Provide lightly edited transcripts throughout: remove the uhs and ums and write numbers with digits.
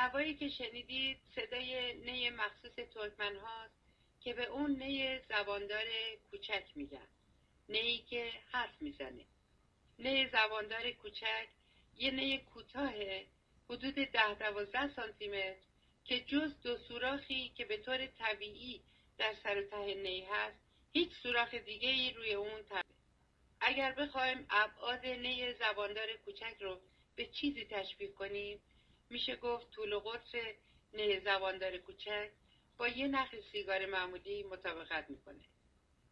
نوایی که شنیدید صدای نی مخصوص ترکمن هاست که به اون نی زباندار کوچک میگن. نیی که حرف میزنه. نی زباندار کوچک یه نی کوتاه حدود 10-12 سانتی متر که جز 2 سوراخی که به طور طبیعی در سر و ته نی هست هیچ سوراخ دیگه ای روی اون تنه. اگر بخوایم ابعاد نی زباندار کوچک رو به چیزی تشبیه کنیم میشه گفت طول و قطر نی زباندار کوچک با یه نخ سیگار معمولی مطابقت میکنه.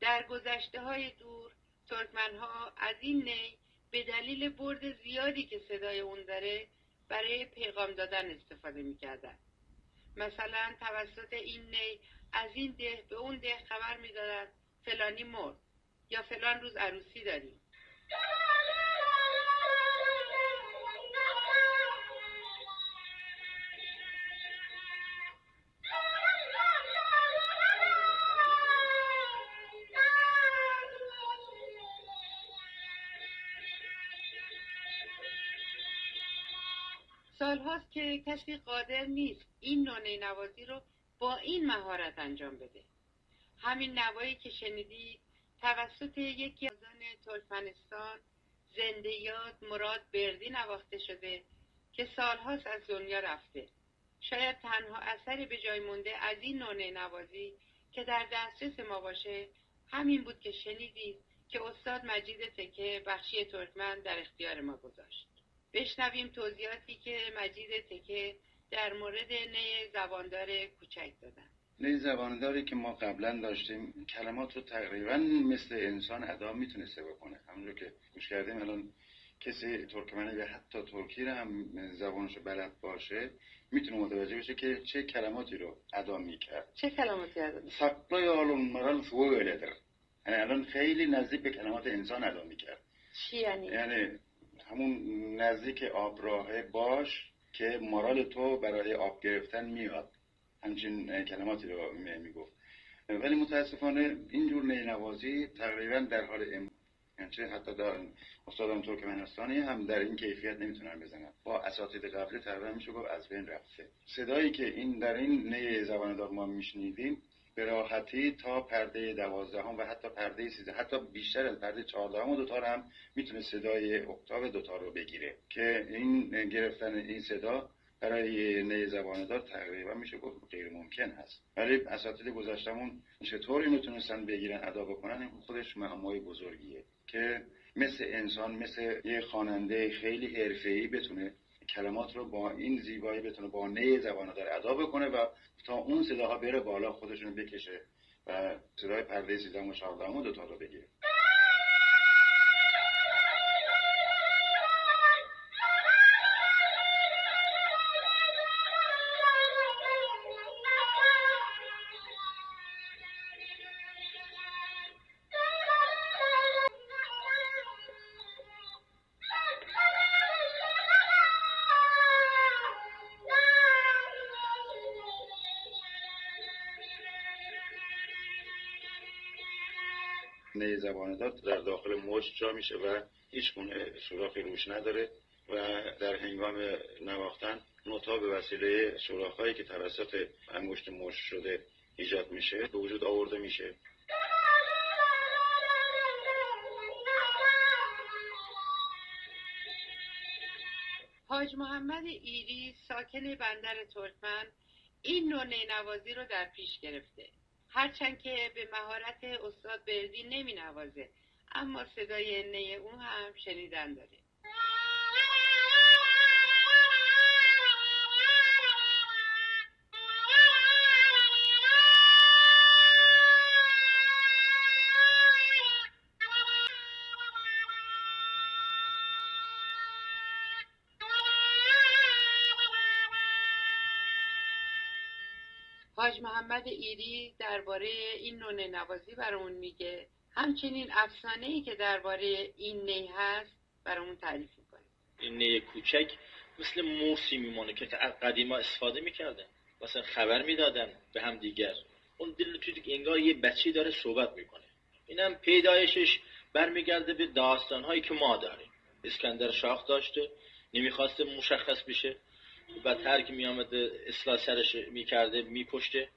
در گذشته‌های دور ترکمن‌ها از این نی به دلیل برد زیادی که صدای اون داره برای پیغام دادن استفاده میکردن. مثلا توسط این نی از این ده به اون ده خبر میدادن فلانی مرد یا فلان روز عروسی داریم. سالهاست که کسی قادر نیست این نوع نی نوازی رو با این مهارت انجام بده. همین نوایی که شنیدید توسط یکی از نوازان ترکمنستان زنده یاد مراد بردی نواخته شده که سالهاست از دنیا رفته. شاید تنها اثری به جای مونده از این نوع نی نوازی که در دسترس ما باشه همین بود که شنیدید که استاد مجید تکه بخشی ترکمن در اختیار ما گذاشت. بشنویم توضیحاتی که مجید تکه در مورد نی زباندار کوچک دادن. نی زبانداری که ما قبلا داشتیم کلمات رو تقریبا مثل انسان ادا میتونسته بکنه. همونجور که گوش کردیم الان کسی ترکمنی یا حتی ترکی رو هم زبانشو بلد باشه میتونه متوجه بشه که چه کلماتی رو ادا میکرد. چه کلماتی ادا میکرد؟ سقلا یا آلون مرال فویلدر، یعنی الان خیلی نزدیک به کلمات انسان ادا میکرد. چی یعنی؟ یعنی همون نزدیک آبراهه باش که مارال تو برای آب گرفتن میاد، همچین کلماتی رو میگفت. ولی متاسفانه اینجور نینوازی تقریبا در حال یعنی حتی در استادان ترکمنستانی هم در این کیفیت نمیتونن بزنن. با اساتید قبلی تقریبا میشه گفت از بین رفته. صدایی که این در این نی زباندار ما میشنیدیم به راحتی تا پرده 12 و حتی پرده 13 حتی بیشتر از پرده 14 و دوتار هم میتونه صدای اکتاو دوتار رو بگیره که این گرفتن این صدا برای نی زباندار تقریبا میشه گفت غیر ممکن هست. ولی اساتید گذشتمون چطور اینو تونستن بگیرن ادا بکنن این خودش معمای بزرگیه که مثل انسان مثل یه خواننده خیلی حرفه‌ای بتونه کلمات رو با این زیبایی بتونه با نی زباندار ادا بکنه و تا اون صداها بره بالا خودشون بکشه و صدای پرده 13 و 14 دوتا رو بگیره. نی زباندار در داخل موج جا میشه و هیچ گونه سوراخی روش نداره و در هنگام نواختن نوتا به وسیله سوراخ‌هایی که توسط انگشت موج شده ایجاد میشه به وجود آورده میشه. حاج محمد ایری ساکن بندر ترکمن این نوع نینوازی رو در پیش گرفته. هرچند که به مهارت استاد بردی نمی نوازه اما صدای نی اون هم شنیدن داره. حاج محمد ایری درباره این نوع نوازی برامون میگه، همچنین افسانه‌ای که درباره این نی هست برامون تعریف میکنه. این نی کوچک مثل موسی میمونه که قدیما استفاده میکردن، مثلا خبر میدادن به هم دیگر. اون دل توی انگار یه بچه داره صحبت میکنه. اینم پیدایشش برمیگرده به داستانهایی که ما داریم. اسکندر شاه داشته، نمیخواسته مشخص بشه، بعد هر کی میامده اصلاح سرش میکرده میپشته.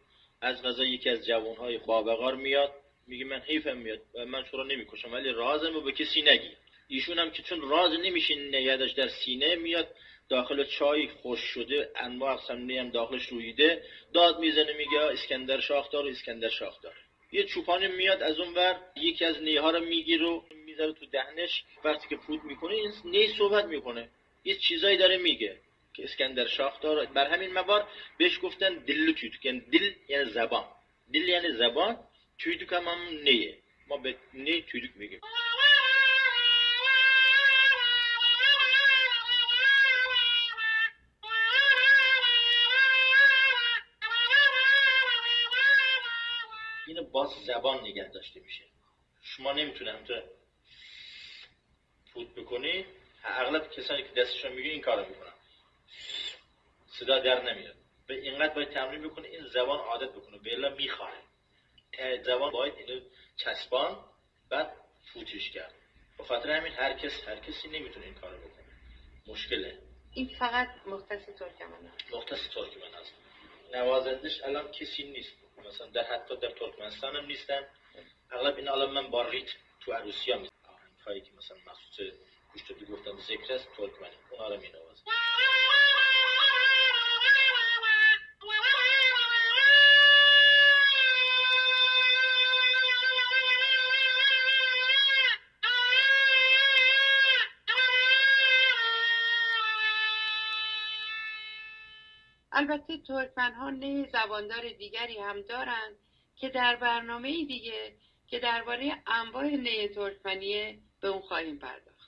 از غذا یکی از جوانهای خوابقار میاد میگه من حیفم میاد و من تو رو نمیکشم ولی رازمو به کسی نگی. ایشون هم که چون راز نمیشه نگهداشت در سینه، میاد داخل چای خوش شده انواع اقسام نیم داخلش رویده داد میزنه میگه اسکندر شاخدار و اسکندر شاخدار. یه چوپانی میاد از اون ور یکی از نیها رو میگیره و میذاره تو دهنش. وقتی که فوت میکنه این نی صحبت میکنه، یه چیزایی داره میگه که اسکندر شاخدار. بر همین مبار بهش گفتن دل تویدوک، یعنی دل یعنی زبان، دل یعنی زبان، تویدوک هم نیه. ما به نی تویدوک میگیم. اینو باز زبان نگه داشته میشه. شما نمیتونه همونطور فوت بکنی. اغلب کسانی که دستشون میگه این کارو میکنن، صدا در نمیاد. به اینقدر باید تمرین بکنه این زبان عادت بکنه، به الا میخواره. زبان باید اینو چسبان بعد فوتش کرد. به خاطر همین هر کسی نمیتونه این کارو بکنه. مشکله. این فقط مختص ترکمن است. مختص ترکمن است. نوازندش الان کسی نیست. مثلا حتی در ترکمنستان هم نیستن. اغلب این الان من با ریتم تو عروسی ها میزنم. آهنگ‌هایی که مثلا مخصوص گوش دادی گفتم ذکر است ترکمنی، اونا رو مینوازم. البته ترکمن‌ها نی زباندار دیگری هم دارند که در برنامه دیگه که درباره انواع نی ترکمنی به اون خواهیم پرداخت.